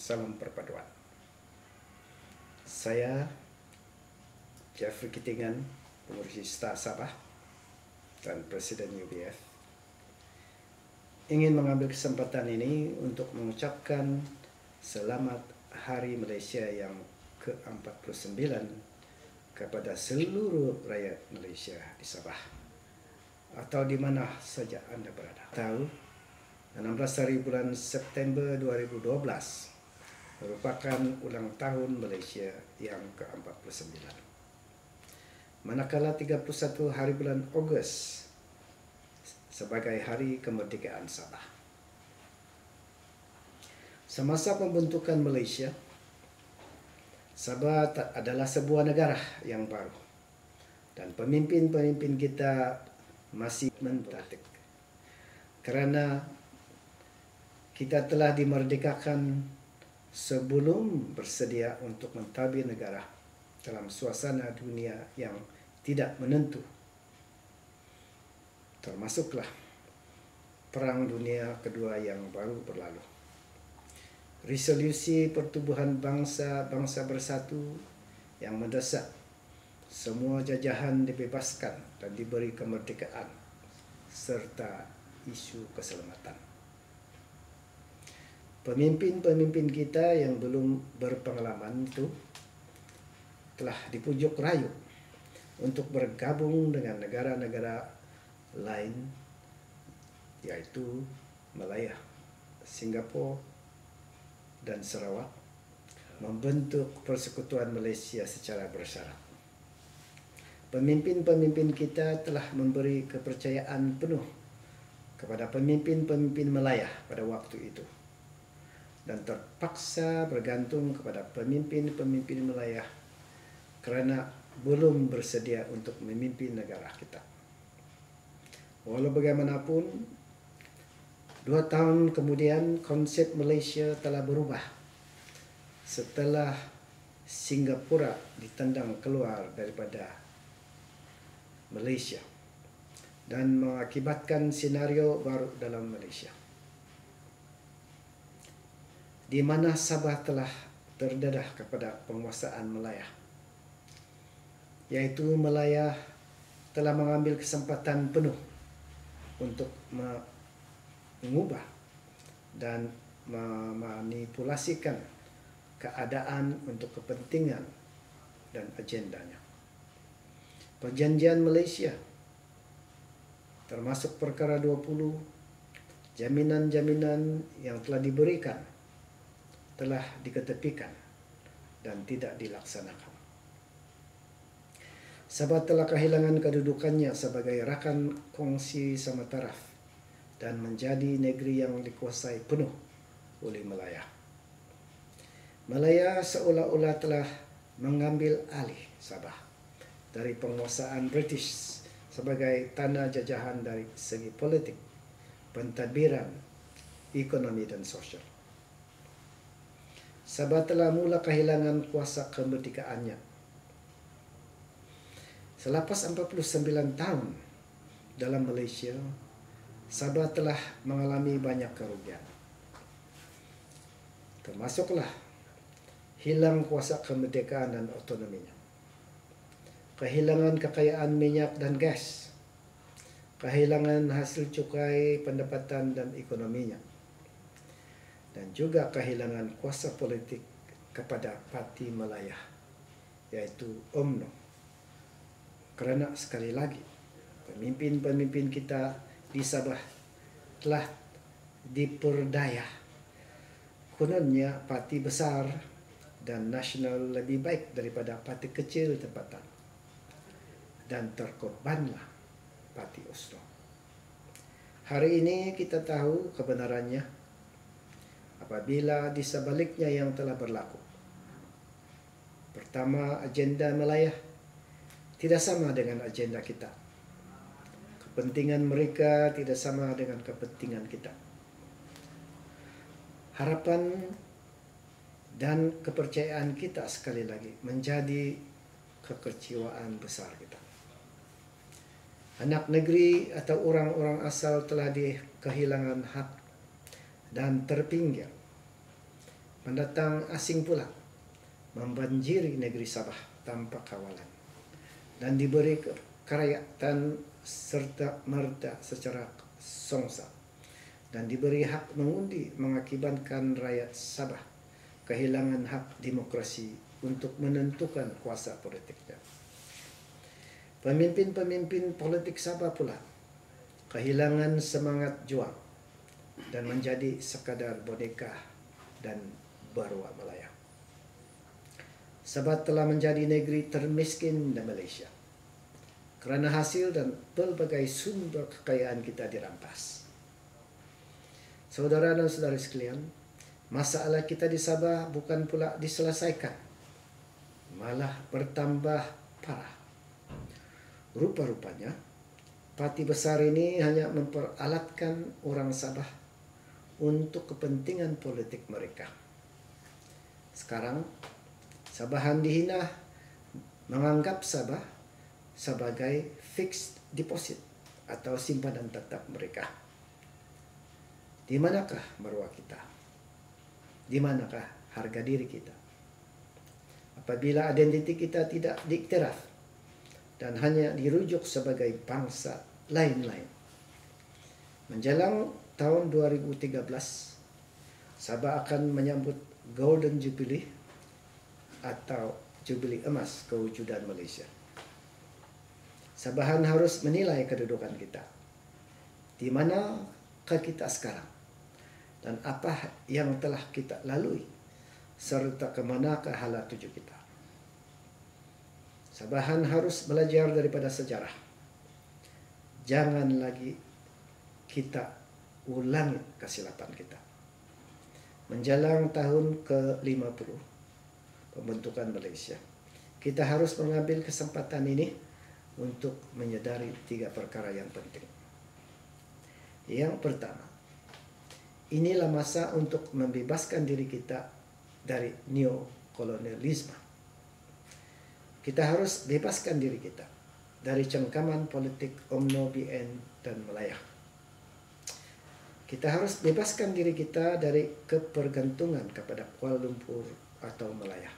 Salam perpaduan. Saya Jeffrey Kitingan, pengurus Star Sabah dan Presiden UBF, ingin mengambil kesempatan ini untuk mengucapkan selamat Hari Malaysia yang ke-49 kepada seluruh rakyat Malaysia di Sabah atau di mana saja Anda berada. Tahu 16 hari bulan September 2012 merupakan ulang tahun Malaysia yang ke-49. Manakala 31 hari bulan Ogos sebagai Hari Kemerdekaan Sabah. Semasa pembentukan Malaysia, Sabah adalah sebuah negara yang baru dan pemimpin-pemimpin kita masih mentaktik. Kerana kita telah dimerdekakan sebelum bersedia untuk mentadbir negara dalam suasana dunia yang tidak menentu. Termasuklah Perang Dunia Kedua yang baru berlalu. Resolusi Pertubuhan Bangsa Bersatu yang mendesak semua jajahan dibebaskan dan diberi kemerdekaan serta isu keselamatan. Pemimpin-pemimpin kita yang belum berpengalaman itu telah dipujuk rayu untuk bergabung dengan negara-negara lain, yaitu Malaya, Singapura, dan Sarawak, membentuk Persekutuan Malaysia secara bersyarat. Pemimpin-pemimpin kita telah memberi kepercayaan penuh kepada pemimpin-pemimpin Malaya pada waktu itu dan terpaksa bergantung kepada pemimpin-pemimpin Malaya kerana belum bersedia untuk memimpin negara kita. Walau bagaimanapun, 2 tahun kemudian konsep Malaysia telah berubah setelah Singapura ditendang keluar daripada Malaysia dan mengakibatkan senario baru dalam Malaysia, di mana Sabah telah terdedah kepada penguasaan Malaya, yaitu Malaya telah mengambil kesempatan penuh untuk mengubah dan memanipulasikan keadaan untuk kepentingan dan agendanya. Perjanjian Malaysia termasuk Perkara 20, jaminan-jaminan yang telah diberikan telah diketepikan dan tidak dilaksanakan. Sabah telah kehilangan kedudukannya sebagai rakan kongsi sama taraf dan menjadi negeri yang dikuasai penuh oleh Malaya. Malaya seolah-olah telah mengambil alih Sabah dari penguasaan British sebagai tanah jajahan dari segi politik, pentadbiran, ekonomi dan sosial. Sabah telah mula kehilangan kuasa kemerdekaannya. Selepas 49 tahun dalam Malaysia, Sabah telah mengalami banyak kerugian. Termasuklah hilang kuasa kemerdekaan dan otonominya, kehilangan kekayaan minyak dan gas, kehilangan hasil cukai pendapatan dan ekonominya, dan juga kehilangan kuasa politik kepada Parti Malaya, yaitu UMNO. Kerana sekali lagi, pemimpin-pemimpin kita di Sabah telah diperdaya. Kononnya parti besar dan nasional lebih baik daripada parti kecil tempatan, dan terkorbanlah Parti Oslo. Hari ini kita tahu kebenarannya apabila di sebaliknya yang telah berlaku. Pertama, agenda Malaya tidak sama dengan agenda kita. Kepentingan mereka tidak sama dengan kepentingan kita. Harapan dan kepercayaan kita sekali lagi menjadi kekecewaan besar kita. Anak negeri atau orang-orang asal telah kehilangan hak dan terpinggir. pendatang asing pula membanjiri negeri Sabah tanpa kawalan dan diberi kerakyatan serta merta secara songsa dan diberi hak mengundi, mengakibatkan rakyat Sabah kehilangan hak demokrasi untuk menentukan kuasa politiknya. Pemimpin-pemimpin politik Sabah pula kehilangan semangat juang dan menjadi sekadar boneka dan berwa Malaya. Sabah telah menjadi negeri termiskin di Malaysia kerana hasil dan pelbagai sumber kekayaan kita dirampas. Saudara dan saudari sekalian, masalah kita di Sabah bukan pula diselesaikan, malah bertambah parah. Rupa-rupanya, parti besar ini hanya memperalatkan orang Sabah untuk kepentingan politik mereka. Sekarang, Sabahan dihina menganggap Sabah sebagai fixed deposit atau simpanan tetap mereka. Di manakah maruah kita? Di manakah harga diri kita? Apabila identiti kita tidak diiktiraf dan hanya dirujuk sebagai bangsa lain-lain. Menjelang tahun 2013, Sabah akan menyambut Golden Jubilee atau Jubili Emas kewujudan Malaysia. Sabahan harus menilai kedudukan kita. Di manakah kita sekarang? Dan apa yang telah kita lalui? Serta ke manakah hala tuju kita? Sabahan harus belajar daripada sejarah. Jangan lagi kita ulangi kesilapan kita. Menjelang tahun ke-50 pembentukan Malaysia, kita harus mengambil kesempatan ini untuk menyadari 3 perkara yang penting. Yang pertama, inilah masa untuk membebaskan diri kita dari neokolonialisme. Kita harus bebaskan diri kita dari cengkaman politik UMNO, BN, dan Melayu. Kita harus bebaskan diri kita dari kepergantungan kepada Kuala Lumpur atau Melayu.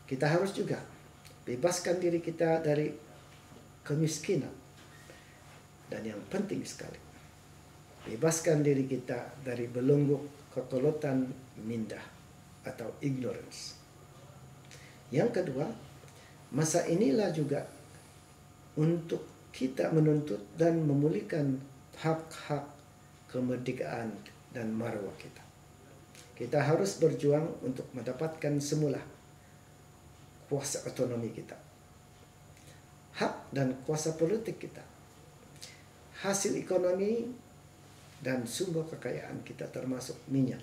Kita harus juga bebaskan diri kita dari kemiskinan. Dan yang penting sekali, bebaskan diri kita dari belenggu kekolotan minda atau ignorance. Yang kedua, masa inilah juga untuk kita menuntut dan memulihkan hak-hak kemerdekaan dan maruah kita. Kita harus berjuang untuk mendapatkan semula kuasa otonomi kita, hak dan kuasa politik kita, hasil ekonomi dan sumber kekayaan kita termasuk minyak.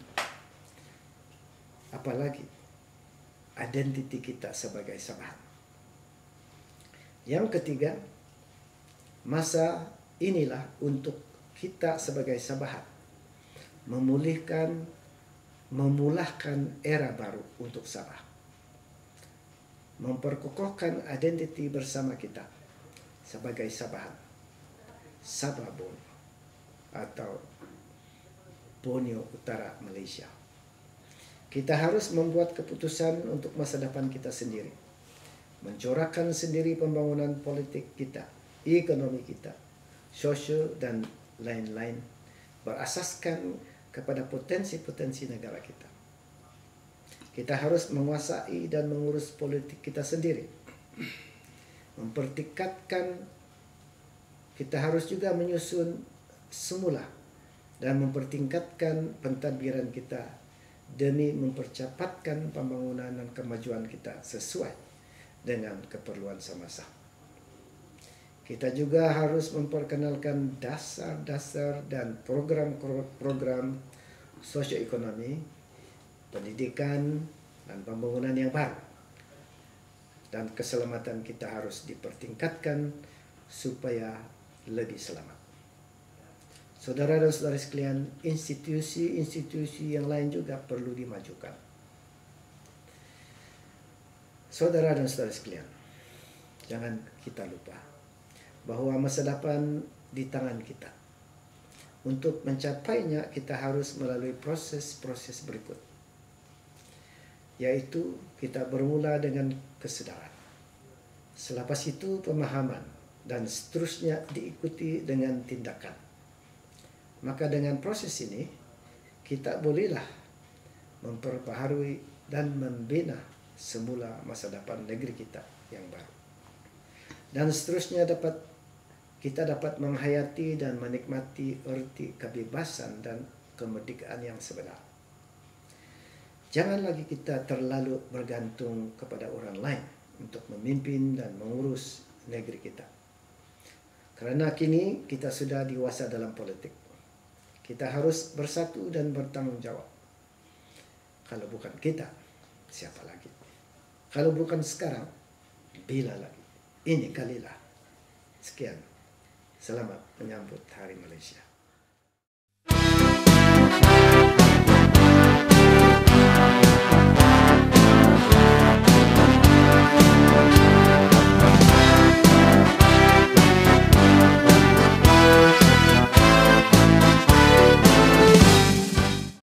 Apalagi identiti kita sebagai Sabahan. Yang ketiga, masa inilah untuk kita sebagai Sabahan memulahkan era baru untuk Sabah. Memperkokohkan identiti bersama kita sebagai Sabahan, Sabah Borneo atau Borneo Utara Malaysia. Kita harus membuat keputusan untuk masa depan kita sendiri, mencorakkan sendiri pembangunan politik kita, ekonomi kita, sosial dan lain-lain, berasaskan kepada potensi-potensi negara kita. Kita harus menguasai dan mengurus politik kita sendiri. Kita harus juga menyusun semula dan mempertingkatkan pentadbiran kita demi mempercepatkan pembangunan dan kemajuan kita sesuai dengan keperluan semasa. Kita juga harus memperkenalkan dasar-dasar dan program-program sosioekonomi, pendidikan dan pembangunan yang baru. Dan keselamatan kita harus dipertingkatkan supaya lebih selamat. Saudara dan saudari sekalian, institusi-institusi yang lain juga perlu dimajukan. Saudara dan saudari sekalian, jangan kita lupa bahwa masa depan di tangan kita. Untuk mencapainya, kita harus melalui proses-proses berikut. yaitu kita bermula dengan kesadaran. Selepas itu pemahaman, dan seterusnya diikuti dengan tindakan. Maka dengan proses ini, kita bolehlah memperbaharui dan membina semula masa depan negeri kita yang baru. Dan seterusnya kita dapat menghayati dan menikmati erti kebebasan dan kemerdekaan yang sebenar. Jangan lagi kita terlalu bergantung kepada orang lain untuk memimpin dan mengurus negeri kita. Karena kini kita sudah dewasa dalam politik. Kita harus bersatu dan bertanggung jawab. Kalau bukan kita, siapa lagi? Kalau bukan sekarang, bila lagi? Ini kalilah. Sekian. Selamat menyambut Hari Malaysia.